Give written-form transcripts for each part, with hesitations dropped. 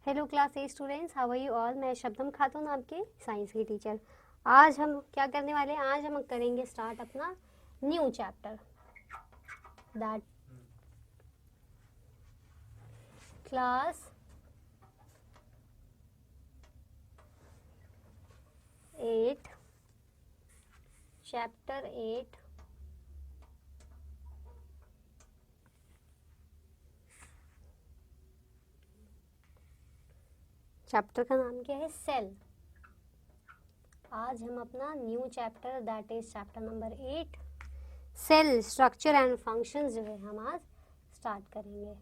Hello class 8 students, how are you all. मैं शबनम खातून, आपके science की टीचर। आज हम क्या करने वाले हैं? आज हम करेंगे स्टार्ट अपना new chapter, that class 8 chapter 8 chapter का नाम क्या है? सेल। आज हम अपना new chapter that is chapter number 8 cell structure and functions जो है हम आज स्टार्ट करेंगे।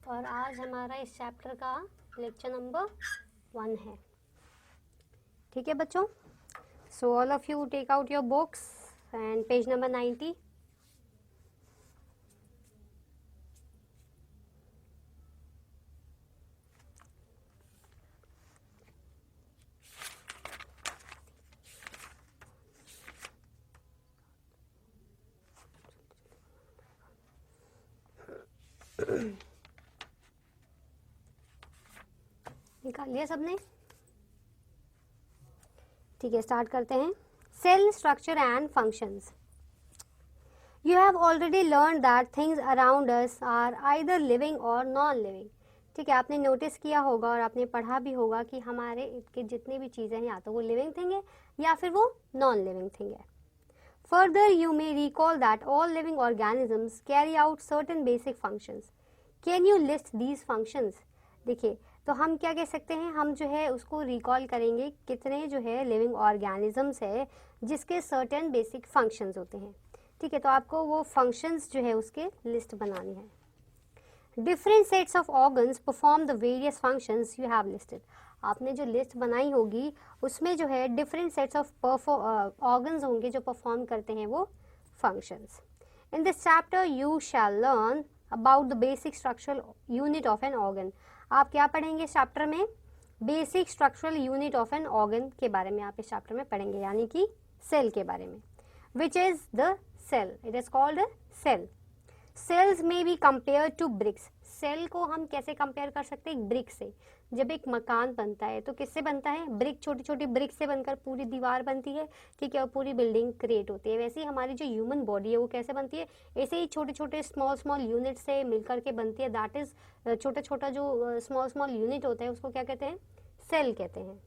और आज हमारा इस चैप्टर का लेक्चर नंबर 1 है। ठीक है बच्चों, so all of you take out your books and page number 90। निकाल लिया सबने? ठीक है, स्टार्ट करते हैं। Cell structure and functions. You have already learn that things around us are either living or non living. ठीक है, आपने नोटिस किया होगा और आपने पढ़ा भी होगा कि हमारे इर्द गिर्द जितनी भी चीज़ें हैं या तो वो लिविंग थिंग है या फिर वो नॉन लिविंग थिंग है। Further, you may recall that all living organisms carry out certain basic functions. Can you list these functions? देखिए, तो हम क्या कह सकते हैं, हम जो है उसको रिकॉल करेंगे कितने जो है लिविंग ऑर्गेनिजम्स है जिसके सर्टेन बेसिक फंक्शंस होते हैं। ठीक है, तो आपको वो फंक्शंस जो है उसके लिस्ट बनानी है। Different sets of organs perform the various functions you have listed. आपने जो लिस्ट बनाई होगी उसमें जो है डिफरेंट सेट्स ऑफ ऑर्गन्स होंगे जो परफॉर्म करते हैं वो functions. In this chapter you shall learn about the basic structural unit of an organ. आप क्या पढ़ेंगे इस चैप्टर में? Basic structural unit of an organ के बारे में आप इस चैप्टर में पढ़ेंगे, यानी कि सेल के बारे में। Which is the cell? It is called cell. Cells में be compare to bricks. Cell को हम कैसे कंपेयर कर सकते हैं? एक ब्रिक से। जब एक मकान बनता है तो किससे बनता है? ब्रिक, छोटी छोटी ब्रिक से बनकर पूरी दीवार बनती है। ठीक है, और पूरी बिल्डिंग क्रिएट होती है। वैसे ही हमारी जो ह्यूमन बॉडी है वो कैसे बनती है? ऐसे ही छोटे छोटे स्मॉल स्मॉल यूनिट से मिलकर के बनती है। दैट इज छोटा छोटा जो स्मॉल स्मॉल यूनिट होता है उसको क्या कहते हैं? सेल कहते हैं।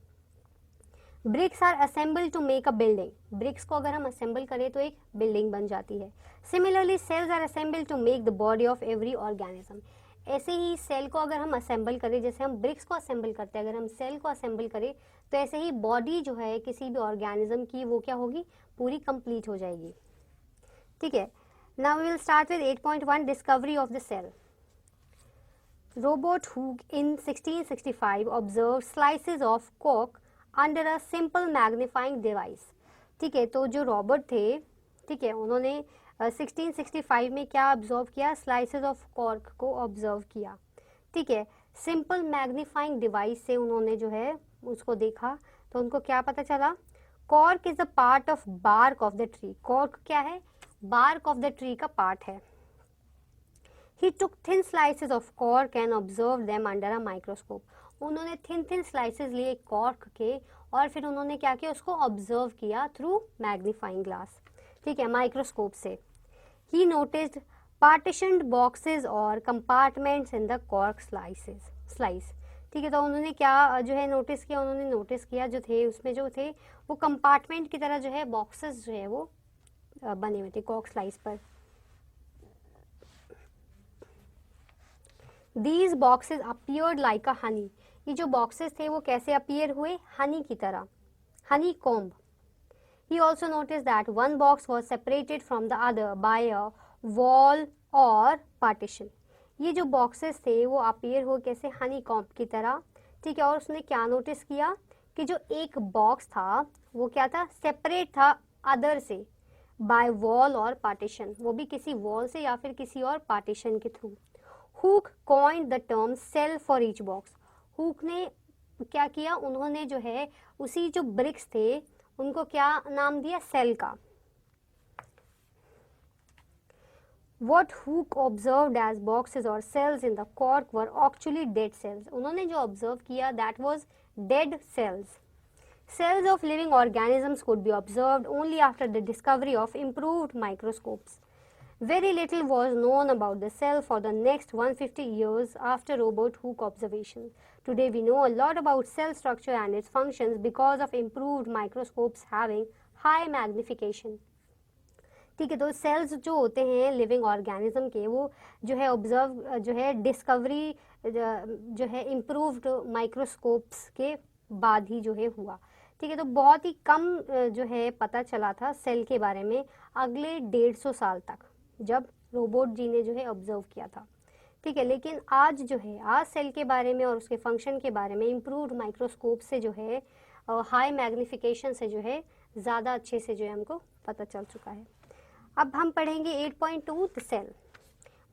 Bricks are assemble to make a building. Bricks को अगर हम असेंबल करें तो एक बिल्डिंग बन जाती है। Similarly cells are assemble to make the body of every organism. ऐसे ही सेल को अगर हम असेंबल करें, जैसे हम ब्रिक्स को असेंबल करते हैं, अगर हम सेल को असेंबल करें तो ऐसे ही बॉडी जो है किसी भी ऑर्गेनिज्म की वो क्या होगी? पूरी कंप्लीट हो जाएगी। ठीक है, now we will start with 8.1 discovery of the cell. Robert Hooke in 1665 observed slices of cork under a simple magnifying device. ठीक है, तो जो रॉबर्ट थे, ठीक है, उन्होंने 1665 में क्या ऑब्जर्व किया? स्लाइसेस ऑफ कॉर्क को ऑब्जर्व किया। ठीक है, सिंपल मैग्नीफाइंग डिवाइस से उन्होंने जो है उसको देखा तो उनको क्या पता चला? Cork is a part of bark of the tree. Cork क्या है? बार्क ऑफ द ट्री का पार्ट है। He took thin slices of cork and observed them under a microscope. उन्होंने थिन स्लाइसेस लिए कॉर्क के और फिर उन्होंने क्या किया? उसको ऑब्जर्व किया थ्रू मैग्नीफाइंग ग्लास। ठीक है, माइक्रोस्कोप से। He noticed partitioned boxes और compartments in the cork slice. ठीक है, तो उन्होंने क्या जो है नोटिस किया? उन्होंने नोटिस किया जो थे उसमें जो थे वो कंपार्टमेंट की तरह जो है बॉक्सेस जो है वो बने हुए थे कॉर्क स्लाइस पर। These boxes appeared like a honey. ये जो बॉक्सेस थे वो कैसे अपीयर हुए? हनी की तरह, Honey comb. He also noticed that one box was separated from the other by a wall or partition. ये जो बॉक्सेस थे वो अपीयर हुए कैसे? हनी कॉम्ब की तरह। ठीक है, और उसने क्या नोटिस किया कि जो एक बॉक्स था वो क्या था? सेपरेट था अदर से, बाय वॉल और पार्टीशन, वो भी किसी वॉल से या फिर किसी और पार्टीशन के through. Hooke coined the term cell for each box, Hooke ने क्या किया, उन्होंने जो है उसी जो ब्रिक्स थे उनको क्या नाम दिया, सेल का। What Hooke observed as boxes or cells in the cork were actually dead cells. उन्होंने जो observe किया that was dead cells. Cells of living organisms could be observed only after the discovery of improved microscopes. Very little was known about the cell for the next 150 years after Robert Hooke observations. Today we know a lot about cell structure and its functions because of improved microscopes having high magnification. ठीक है, तो sales जो होते हैं living organism के, वो जो है ऑब्जर्व जो है डिस्कवरी जो है इम्प्रूव्ड माइक्रोस्कोप्स के बाद ही जो है हुआ। ठीक है, तो बहुत ही कम जो है पता चला था सेल के बारे में अगले 150 साल तक, जब रोबोट जी ने जो है ऑब्जर्व किया था। ठीक है, लेकिन आज जो है, आज सेल के बारे में और उसके फंक्शन के बारे में इम्प्रूव्ड माइक्रोस्कोप से जो है हाई मैग्निफिकेशन से जो है ज़्यादा अच्छे से जो है हमको पता चल चुका है। अब हम पढ़ेंगे 8.2 the cell.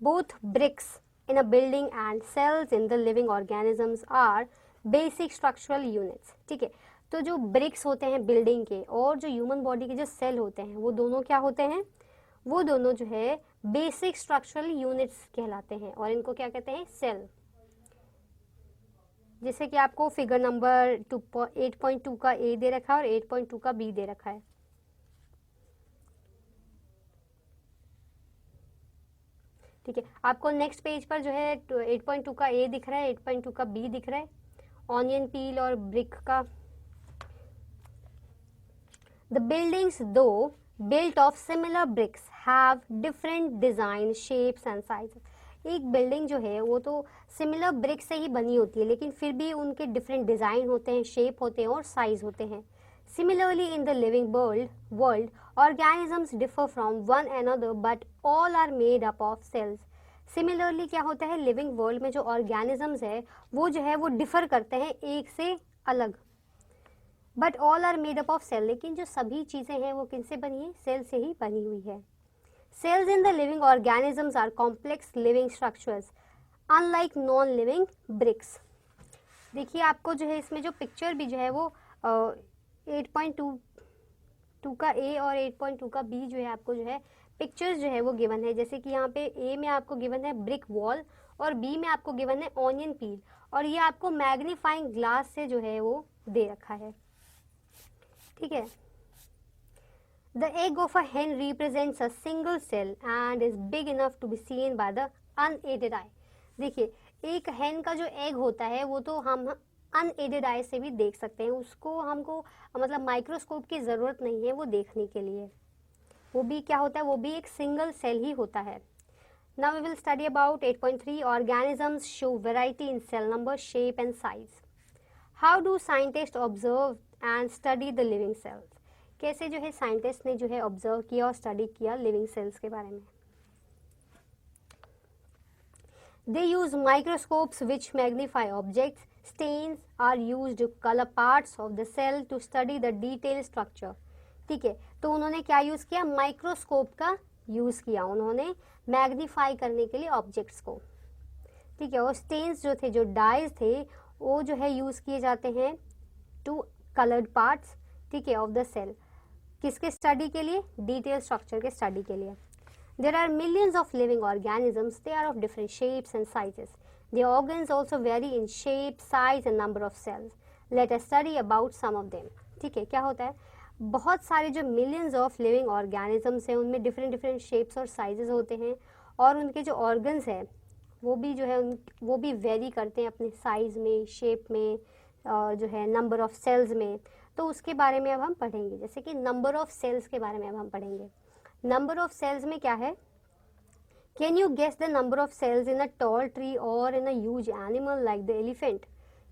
Both bricks in a building and cells in the living organisms are basic structural units. ठीक है, तो जो ब्रिक्स होते हैं बिल्डिंग के और जो ह्यूमन बॉडी के जो सेल होते हैं, वो दोनों क्या होते हैं, वो दोनों जो है बेसिक स्ट्रक्चरल यूनिट्स कहलाते हैं और इनको क्या कहते हैं, सेल। जैसे कि आपको फिगर नंबर 8.2 का ए दे रखा है और 8.2 का बी दे रखा है। ठीक है, आपको नेक्स्ट पेज पर जो है 8.2 का ए दिख रहा है, 8.2 का बी दिख रहा है, ऑनियन पील और ब्रिक का। द बिल्डिंग्स दो built of similar bricks have different design, shapes and sizes। एक बिल्डिंग जो है वो तो सिमिलर ब्रिक से ही बनी होती है, लेकिन फिर भी उनके डिफरेंट डिज़ाइन होते हैं, शेप होते हैं और साइज होते हैं। Similarly in the living world organisms differ from one another but all are made up of cells। Similarly क्या होता है, लिविंग वर्ल्ड में जो ऑर्गेनिजम्स है वो जो है वो डिफर करते हैं एक से अलग, but all are made up of cell, लेकिन जो सभी चीज़ें हैं वो किनसे बनी है, सेल से ही बनी हुई है। Cells in the living organisms are complex living structures unlike non living bricks. देखिए आपको जो है इसमें जो पिक्चर भी जो है वो 8.2 का ए और 8.2 का बी जो है आपको जो है पिक्चर्स जो है वो गिवन है। जैसे कि यहाँ पे ए में आपको गिवन है ब्रिक वॉल और बी में आपको गिवन है ऑनियन पील, और ये आपको मैग्नीफाइंग ग्लास से जो है वो दे रखा है। ठीक है, the egg of a hen represents a single cell and is big enough to be seen by the unaided eye. देखिए एक हेन का जो एग होता है वो तो हम अनएडेड आई से भी देख सकते हैं, उसको हमको मतलब माइक्रोस्कोप की ज़रूरत नहीं है वो देखने के लिए। वो भी क्या होता है, वो भी एक सिंगल सेल ही होता है। Now we will study about 8.3 organisms show variety in cell number, shape and size. How do scientist observe and study the living cells. कैसे जो है साइंटिस्ट ने जो है ऑब्जर्व किया और स्टडी किया लिविंग सेल्स के बारे में। They use microscopes which magnify objects. Stains are used to colour parts of the cell to study the detail structure. ठीक है, तो उन्होंने क्या यूज किया, माइक्रोस्कोप का यूज किया उन्होंने मैग्नीफाई करने के लिए ऑब्जेक्ट्स को। ठीक है, और स्टेन्स जो थे, जो डाइज थे, वो जो है यूज किए जाते हैं टू कलर्ड पार्ट्स, ठीक है, ऑफ द सेल। किसके स्टडी के लिए, डिटेल स्ट्रक्चर के स्टडी के लिए। There are millions of living organisms, they are of different shapes and sizes. The organs also vary in shape, size and number of cells. Let us study about some of them. ठीक है, क्या होता है, बहुत सारे जो millions of living organisms हैं उनमें डिफरेंट डिफरेंट शेप्स और साइजेस होते हैं, और उनके जो ऑर्गन्स हैं वो भी जो है वो भी वेरी करते हैं अपने साइज़ में, शेप में, और जो है नंबर ऑफ सेल्स में। तो उसके बारे में अब हम पढ़ेंगे। जैसे कि नंबर ऑफ सेल्स के बारे में अब हम पढ़ेंगे। नंबर ऑफ सेल्स में क्या है, can you guess the number of cells in a tall tree और in a huge animal like the elephant.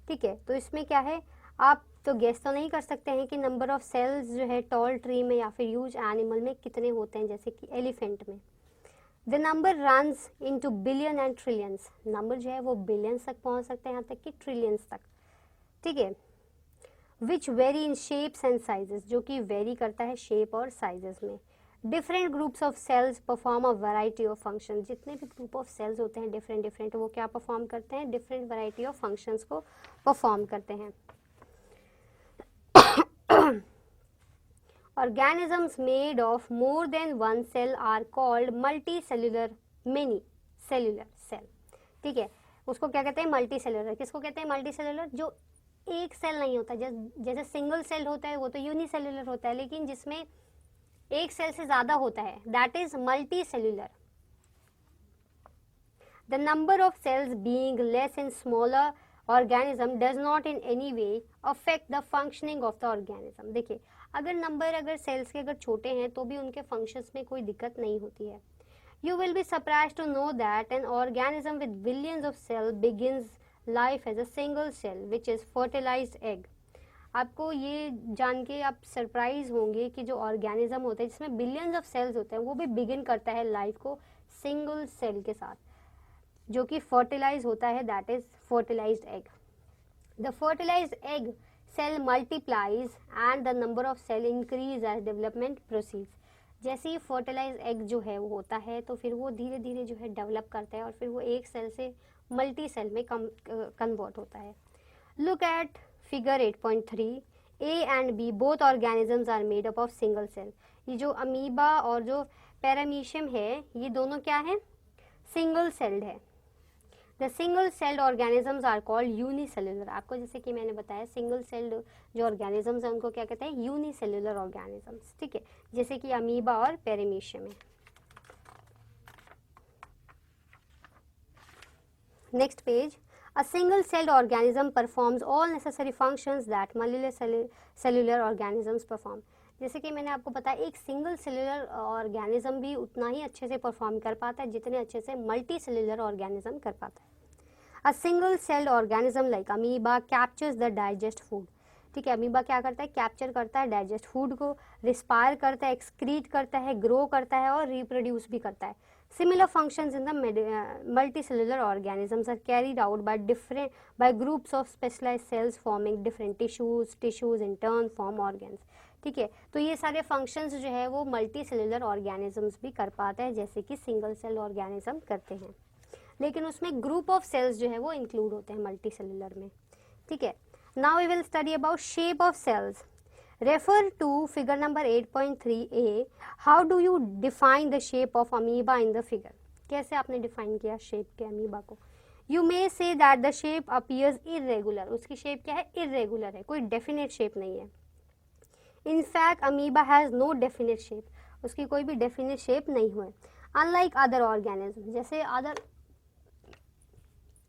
ठीक है, तो इसमें क्या है, आप तो गेस तो नहीं कर सकते हैं कि नंबर ऑफ सेल्स जो है टॉल ट्री में या फिर ह्यूज एनिमल में कितने होते हैं, जैसे कि एलिफेंट में। The number runs into billion and trillions. Number जो है वो बिलियंस तक पहुंच सकते हैं, यहाँ तक कि ट्रिलियंस तक। ठीक है, which very in shapes and sizes, जो कि वेरी करता है शेप और साइजेस में। Different groups of cells perform a variety of function. जितने भी ग्रुप ऑफ सेल्स होते हैं डिफरेंट डिफरेंट, वो क्या परफॉर्म करते हैं, डिफरेंट वैरायटी ऑफ फंक्शंस को परफॉर्म करते हैं। Organisms made of more than one cell are called multicellular, many cellular cell। ठीक है, उसको क्या कहते हैं, मल्टी सेलुलर। किसको कहते हैं मल्टी सेलुलर, जो एक सेल नहीं होता, जैसे सिंगल सेल होता है वो तो यूनिसेलुलर होता है, लेकिन जिसमें एक सेल से ज्यादा होता है that is multi cellular. The number of sales being less in smaller organism does not in any way affect the functioning of the organism. देखिए, अगर सेल्स के अगर छोटे हैं तो भी उनके फंक्शंस में कोई दिक्कत नहीं होती है। You will be surprised to know that an organism with billions of cells begins life as a single cell which is fertilized egg। आपको ये जान के आप सरप्राइज होंगे कि जो ऑर्गेनिज्म होता है जिसमें बिलियंस ऑफ सेल्स होते हैं वो भी बिगिन करता है लाइफ को सिंगल सेल के साथ, जो कि फर्टिलाइज होता है, that is fertilised egg. The fertilised egg cell multiplies and the number of cell increase as development proceeds. जैसे ही फर्टिलाइज एग जो है वो होता है तो फिर वो धीरे धीरे जो है डेवलप करता है और फिर वो एक सेल से मल्टी सेल में कन्वर्ट होता है। Look at figure 8.3, A and B both organisms are made up of single cell. ये जो अमीबा और जो पैरामीशियम है ये दोनों क्या है, सिंगल सेल्ड है। The single celled organisms are called unicellular. आपको जैसे कि मैंने बताया सिंगल सेल्ड जो ऑर्गेनिजम्स हैं उनको क्या कहते हैं, यूनिसेलुलर ऑर्गेनिजम्स। ठीक है, जैसे कि अमीबा और पैरामीशियम है। Next page, a single celled organism performs all necessary functions that multicellular organisms perform. जैसे कि मैंने आपको बताया एक सिंगल सेलुलर ऑर्गेनिज्म भी उतना ही अच्छे से परफॉर्म कर पाता है जितने अच्छे से मल्टी सेलुलर ऑर्गेनिज्म कर पाता है। A single celled organism like amoeba captures the digest food. ठीक है, अमीबा क्या करता है, कैप्चर करता है डाइजेस्ट फूड को, रिस्पायर करता है, एक्सक्रीट करता है, ग्रो करता है और रिप्रोड्यूस भी करता है। Similar functions in the multicellular organisms are carried out by groups of specialized cells forming different tissues in turn form organs। ठीक है, तो ये सारे फंक्शंस जो है वो मल्टी सेलुलर ऑर्गेनिजम्स भी कर पाते हैं जैसे कि सिंगल सेल ऑर्गेनिज्म करते हैं, लेकिन उसमें ग्रुप ऑफ सेल्स जो है वो इंक्लूड होते हैं मल्टी सेलुलर में। ठीक है, now we will study about shape of cells. Refer to figure number 8.3a. How do you define the shape of amoeba in the figure? कैसे आपने डिफाइन किया शेप के अमीबा को? You may say that the shape appears irregular. उसकी shape क्या है, irregular है, कोई डेफिनेट शेप नहीं है। In fact, amoeba has no definite shape. उसकी कोई भी डेफिनेट शेप नहीं हुआ है। Unlike other organisms,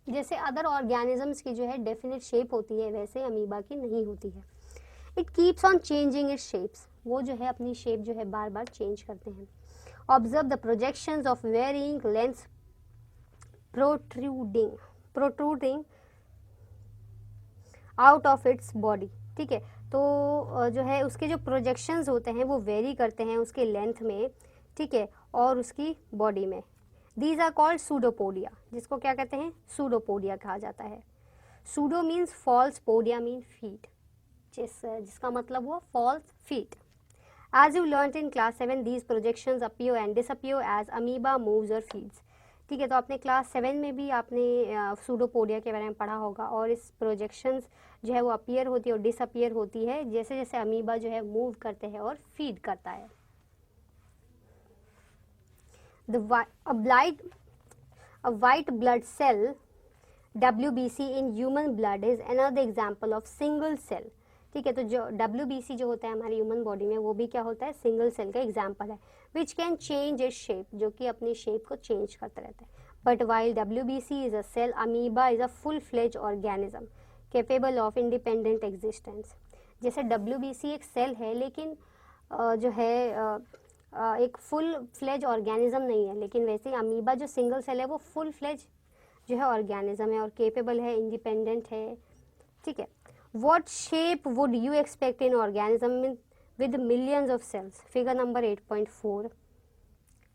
जैसे अदर ऑर्गेनिजम्स की जो है डेफिनेट शेप होती है वैसे अमीबा की नहीं होती है। It keeps on changing it's shapes, वो जो है अपनी शेप जो है बार बार चेंज करते हैं। Observe the projections of varying lengths protruding out of its body. ठीक है, तो जो है उसके जो प्रोजेक्शंस होते हैं वो वेरी करते हैं उसके लेंथ में, ठीक है, और उसकी बॉडी में। दीज आर कॉल्ड सूडोपोडिया, जिसको क्या कहते हैं, सूडोपोडिया कहा जाता है। Pseudo means false, podia mean feet, जिसका मतलब हुआ false feet. As you learnt in class 7, these projections appear and disappear as amoeba moves or feeds। ठीक है, तो आपने क्लास 7 में भी आपने सूडोपोडिया के बारे में पढ़ा होगा, और इस प्रोजेक्शंस जो है वो अपीयर होती है और डिसअपियर होती है जैसे जैसे अमीबा जो है मूव करते हैं और फीड करता है। A white blood cell WBC in human blood is another example of single cell। ठीक है, तो जो WBC जो होता है हमारी ह्यूमन बॉडी में वो भी क्या होता है, सिंगल सेल का एग्जाम्पल है। Which can change its shape, जो कि अपनी शेप को चेंज करता रहता है। But while WBC is a cell, amoeba is a full fledge organism capable of independent existence. जैसे WBC एक सेल है लेकिन जो है एक फुल फ्लेज ऑर्गेनिज्म नहीं है, लेकिन वैसे अमीबा जो सिंगल सेल है वो फुल फ्लेज जो है ऑर्गेनिज्म है और केपेबल है, इंडिपेंडेंट है। ठीक है, what shape would you expect in organism with millions of cells? Figure number 8.4,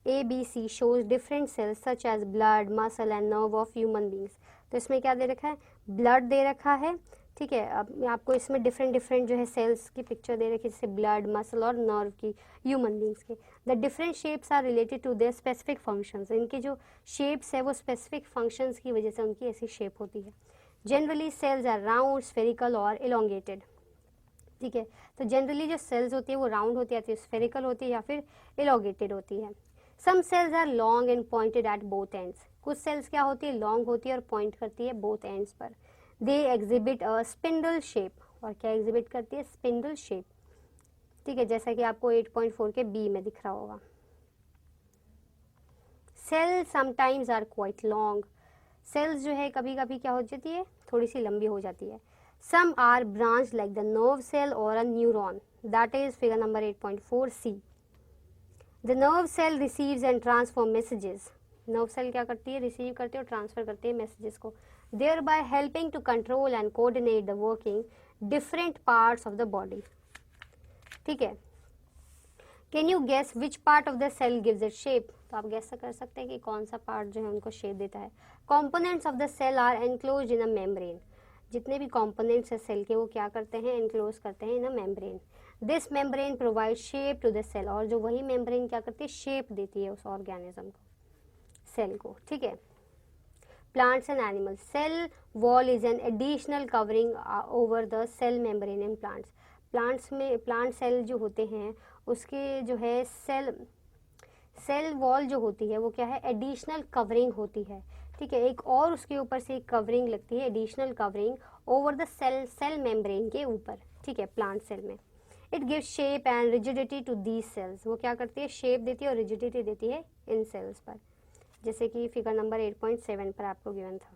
ABC shows different cells such as blood, muscle and nerve of human beings। तो इसमें क्या दे रखा है, ब्लड दे रखा है, ठीक है, अब मैं आपको इसमें डिफरेंट डिफरेंट जो है सेल्स की पिक्चर दे रखी है, जैसे ब्लड, मसल और नर्व की, ह्यूमन बींग्स के। The different shapes are related to their specific functions. इनके जो शेप्स है वो स्पेसिफिक फंक्शंस की वजह से उनकी ऐसी शेप होती है। Generally cells are round, spherical और इलोंगेटेड। ठीक है, तो जनरली जो सेल्स होती है वो राउंड होती है, या स्फेरिकल होती है या फिर इलोंगेटेड होती है। Some cells are long and pointed at both ends. कुछ सेल्स क्या होती है, लॉन्ग होती है और पॉइंट करती है बोथ एंड्स पर। They exhibit a spindle shape, और क्या एग्जिबिट करती है, स्पिंडल शेप। ठीक है, जैसा कि आपको 8.4 के बी में दिख रहा होगा। Cell sometimes are quite long. Cells जो है कभी कभी क्या हो जाती है, थोड़ी सी लंबी हो जाती है। Some are branch like the nerve cell और a neuron, that is figure number 8.4 C. The nerve cell receives and transform messages. Nerve cell क्या करती है, रिसीव करती है और ट्रांसफर करती है मैसेजेस को, thereby helping to control and coordinate the working different parts of the body. ठीक है, can you guess which part of the cell gives it shape. तो आप गेस कर सकते हैं कि कौन सा पार्ट जो है उनको शेप देता है। Components of the cell are enclose in a membrane. जितने भी कॉम्पोनेंट्स है सेल के वो क्या करते हैं, एनक्लोज करते हैं in a membrane. This membrane provide shape to the cell, और जो वही मेम्ब्रेन क्या करती है, शेप देती है उस ऑर्गेनिज्म को, सेल को। ठीक है, plants and animals, cell wall is an additional covering over the cell membrane in plants. Plants में प्लांट सेल जो होते हैं उसके जो है सेल वॉल जो होती है वो क्या है, एडिशनल कवरिंग होती है। ठीक है, एक और उसके ऊपर से एक कवरिंग लगती है, additional covering over the cell membrane के ऊपर। ठीक है, प्लांट सेल में। It give shape and rigidity to these cells. वो क्या करती है, शेप देती है और रिजिडिटी देती है इन सेल्स पर, जैसे कि फिगर नंबर 8.7 पर आपको गिवन था।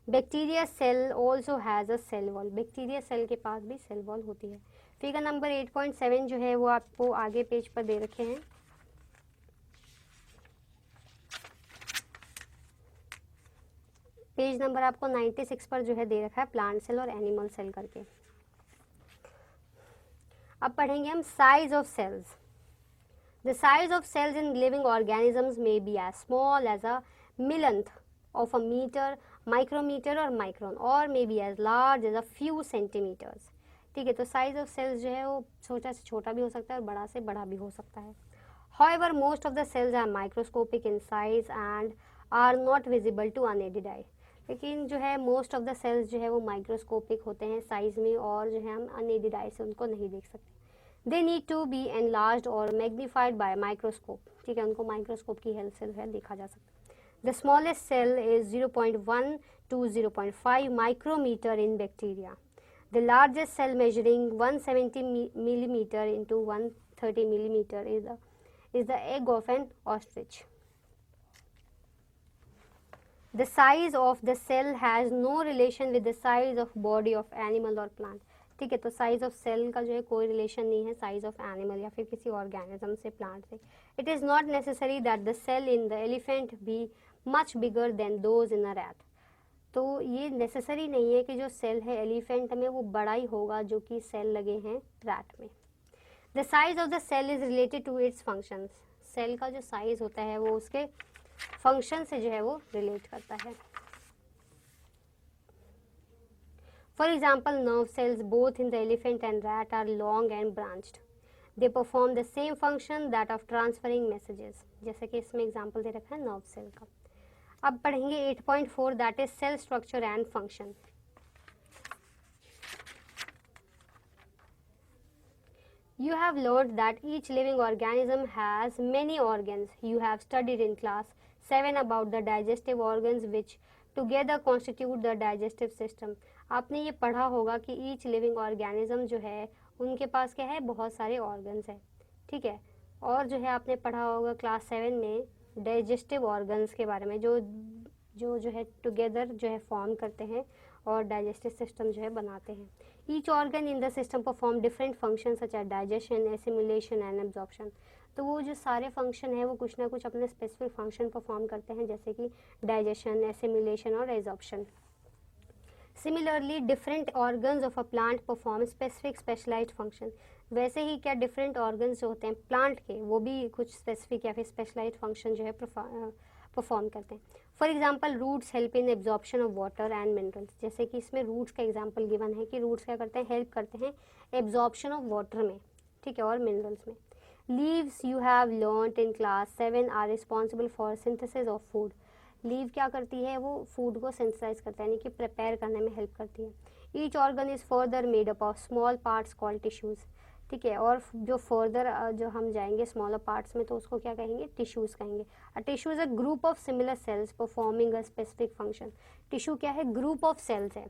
Bacteria cell also has a cell wall. Bacteria cell के पास भी सेल वॉल होती है। फिगर नंबर 8.7 जो है वो आपको आगे पेज पर दे रखे हैं। पेज नंबर आपको 96 पर जो है दे रखा है, प्लांट सेल और एनिमल सेल करके। अब पढ़ेंगे हम size of cells. The size of cells in living organisms may be as small as a millionth of a meter, micrometer or micron, or may be as large as a few centimeters. ठीक है, तो size of sales जो है वो छोटा से छोटा भी हो सकता है और बड़ा से बड़ा भी हो सकता है। However, most of the cells are microscopic in size and are not visible to unaided eye. लेकिन जो है मोस्ट ऑफ द सेल्स जो है वो माइक्रोस्कोपिक होते हैं साइज में, और जो है हम अनएडेड आई से उनको नहीं देख सकते। They need to be enlarged और मैग्नीफाइड बाय माइक्रोस्कोप। ठीक है, उनको माइक्रोस्कोप की हेल्प से जो है देखा जा सकता है। The smallest cell is 0.1 to 0.5 micrometer in bacteria. The largest cell measuring 170 millimeter into 130 millimeter is the egg of an ostrich. The size of the cell has no relation with the size of body of animal or plant. ठीक है, तो size of cell का जो है कोई relation नहीं है size of animal या फिर किसी ऑर्गेनिज्म से, प्लांट से। It is not necessary that the cell in the elephant be much bigger than those in a rat. तो ये नेसेसरी नहीं है कि जो सेल है एलिफेंट में वो बड़ा ही होगा जो कि सेल लगे हैं रैट में। The size of the cell is related to its functions. Cell का जो साइज होता है वो उसके फंक्शन से जो है वो रिलेट करता है। For example, nerve cells both in the elephant and rat are long and branched. They perform the same function that of transferring messages. जैसे कि इसमें एग्जाम्पल दे रखा है नर्व सेल का। अब पढ़ेंगे 8.4 that is cell structure and function. You have learned that each living organism has many organs. You have studied in class 7 about the digestive organs which together constitute the digestive system. आपने ये पढ़ा होगा कि each living organism जो है उनके पास क्या है, बहुत सारे ऑर्गन्स हैं। ठीक है, और जो है आपने पढ़ा होगा क्लास 7 में डाइजेस्टिव ऑर्गन्स के बारे में, जो है टुगेदर जो है फॉर्म करते हैं और डाइजेस्टिव सिस्टम जो है बनाते हैं। Each organ in the system perform different function such as digestion, assimilation and absorption. तो वो जो सारे फंक्शन है वो कुछ ना कुछ अपने स्पेसिफिक फंक्शन परफॉर्म करते हैं, जैसे कि डाइजेशन, एसिमुलेशन और absorption. Similarly different organs of a plant perform specific specialised function. वैसे ही क्या डिफरेंट ऑर्गन्स जो होते हैं प्लांट के वो भी कुछ स्पेसिफिक या फिर स्पेशलाइज्ड फंक्शन जो है परफॉर्म करते हैं। For example roots help in absorption of water and minerals, जैसे कि इसमें रूट्स का एग्जाम्पल गिवन है कि रूट्स क्या करते हैं, हेल्प करते हैं एब्जॉर्प्शन ऑफ वाटर में, ठीक है, और मिनरल्स में। Leaves you have learned in class 7 are responsible for synthesis of food. Leave क्या करती है, वो फूड को सिंथेसाइज करता है, यानी कि प्रिपेयर करने में हेल्प करती है। Each organ is further made up of small parts called tissues, ठीक है, और जो फर्दर जो हम जाएंगे स्मॉलर पार्ट्स में तो उसको क्या कहेंगे, टिश्यूज़ कहेंगे। A tissue is a group of similar sales performing a specific function. Tissue क्या है, ग्रुप ऑफ सेल्स है,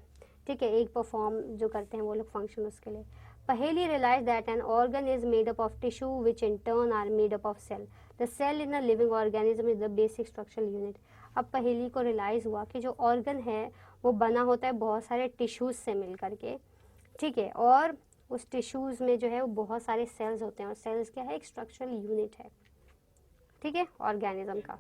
ठीक है, एक परफॉर्म जो करते हैं वो लोग फंक्शन उसके लिए। Paheli realise that an organ is made up of tissue which in turn are made up of cell. The cell in a living organism is the basic structural unit. अब पहेली को रियलाइज़ हुआ कि जो ऑर्गन है वो बना होता है बहुत सारे टिश्यूज़ से मिल करके, ठीक है, और उस टिश्यूज़ में जो है वो बहुत सारे सेल्स होते हैं, और सेल्स क्या है, एक स्ट्रक्चरल यूनिट है, ठीक है, ऑर्गेनिज्म का।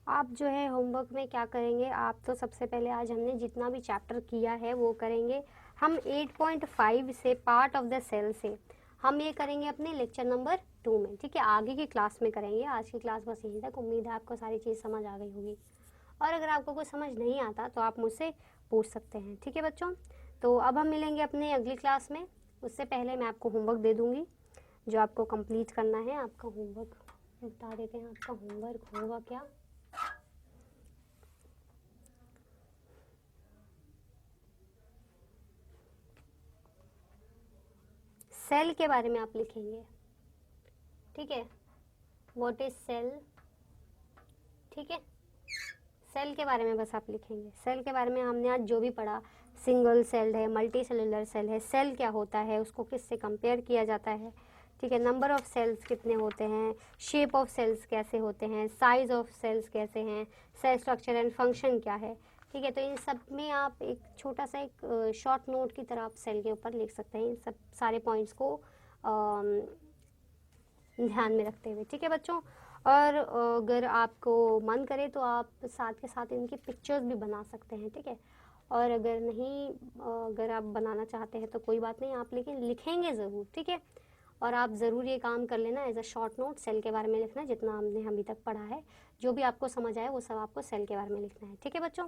आप जो है होमवर्क में क्या करेंगे, आप तो सबसे पहले आज हमने जितना भी चैप्टर किया है वो करेंगे। हम 8.5 से पार्ट ऑफ द सेल से हम ये करेंगे अपने लेक्चर नंबर 2 में, ठीक है, आगे की क्लास में करेंगे। आज की क्लास बस यहीं तक, उम्मीद है आपको सारी चीज़ समझ आ गई होगी, और अगर आपको कुछ समझ नहीं आता तो आप मुझसे पूछ सकते हैं, ठीक है बच्चों। तो अब हम मिलेंगे अपने अगली क्लास में। उससे पहले मैं आपको होमवर्क दे दूँगी जो आपको कंप्लीट करना है। आपका होमवर्क बता देते हैं, आपका होमवर्क होगा क्या, सेल के बारे में आप लिखेंगे, ठीक है, व्हाट इज सेल, ठीक है, सेल के बारे में बस आप लिखेंगे। सेल के बारे में हमने आज जो भी पढ़ा, सिंगल सेल है, मल्टी सेलुलर सेल है, सेल क्या होता है, उसको किससे कंपेयर किया जाता है, ठीक है, नंबर ऑफ सेल्स कितने होते हैं, शेप ऑफ सेल्स कैसे होते हैं, साइज ऑफ सेल्स कैसे हैं, सेल स्ट्रक्चर एंड फंक्शन क्या है, ठीक है। तो इन सब में आप एक छोटा सा एक शॉर्ट नोट की तरह आप सेल के ऊपर लिख सकते हैं, इन सब सारे पॉइंट्स को ध्यान में रखते हुए, ठीक है बच्चों। और अगर आपको मन करे तो आप साथ के साथ इनकी पिक्चर्स भी बना सकते हैं, ठीक है। और अगर नहीं, अगर आप बनाना चाहते हैं तो कोई बात नहीं, आप लेकिन लिखेंगे ज़रूर, ठीक है। और आप ज़रूर ये काम कर लेना, as a short note cell के बारे में लिखना, जितना हमने अभी तक पढ़ा है, जो भी आपको समझ आए वो सब आपको सेल के बारे में लिखना है, ठीक है बच्चों।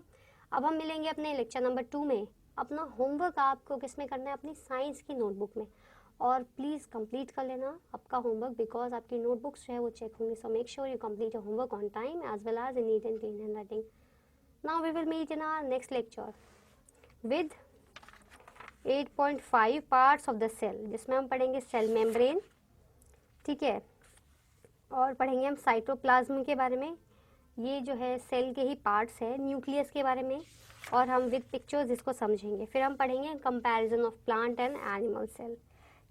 अब हम मिलेंगे अपने लेक्चर नंबर 2 में। अपना होमवर्क आपको किस में करना है, अपनी साइंस की नोटबुक में, और प्लीज़ कंप्लीट कर लेना आपका होमवर्क, बिकॉज आपकी नोटबुक्स जो है वो चेक होंगी। So make sure you complete your homework on time as well as in neat and clean handwriting. Now we will meet in our next lecture with 8.5 parts of the cell, जिसमें हम पढ़ेंगे cell membrane, ठीक है, और पढ़ेंगे हम cytoplasm के बारे में, ये जो है सेल के ही पार्ट्स है, न्यूक्लियस के बारे में, और हम विद पिक्चर्स इसको समझेंगे। फिर हम पढ़ेंगे comparison of plant and animal cell,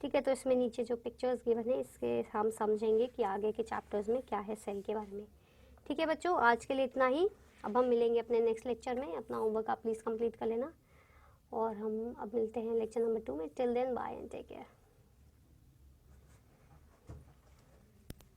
ठीक है। तो इसमें नीचे जो पिक्चर्स गिवन है इसके हम समझेंगे कि आगे के चैप्टर्स में क्या है सेल के बारे में, ठीक है बच्चों। आज के लिए इतना ही, अब हम मिलेंगे अपने नेक्स्ट लेक्चर में। अपना होमवर्क आप प्लीज़ कंप्लीट कर लेना, और हम अब मिलते हैं लेक्चर नंबर 2 में। Till then bye and take care.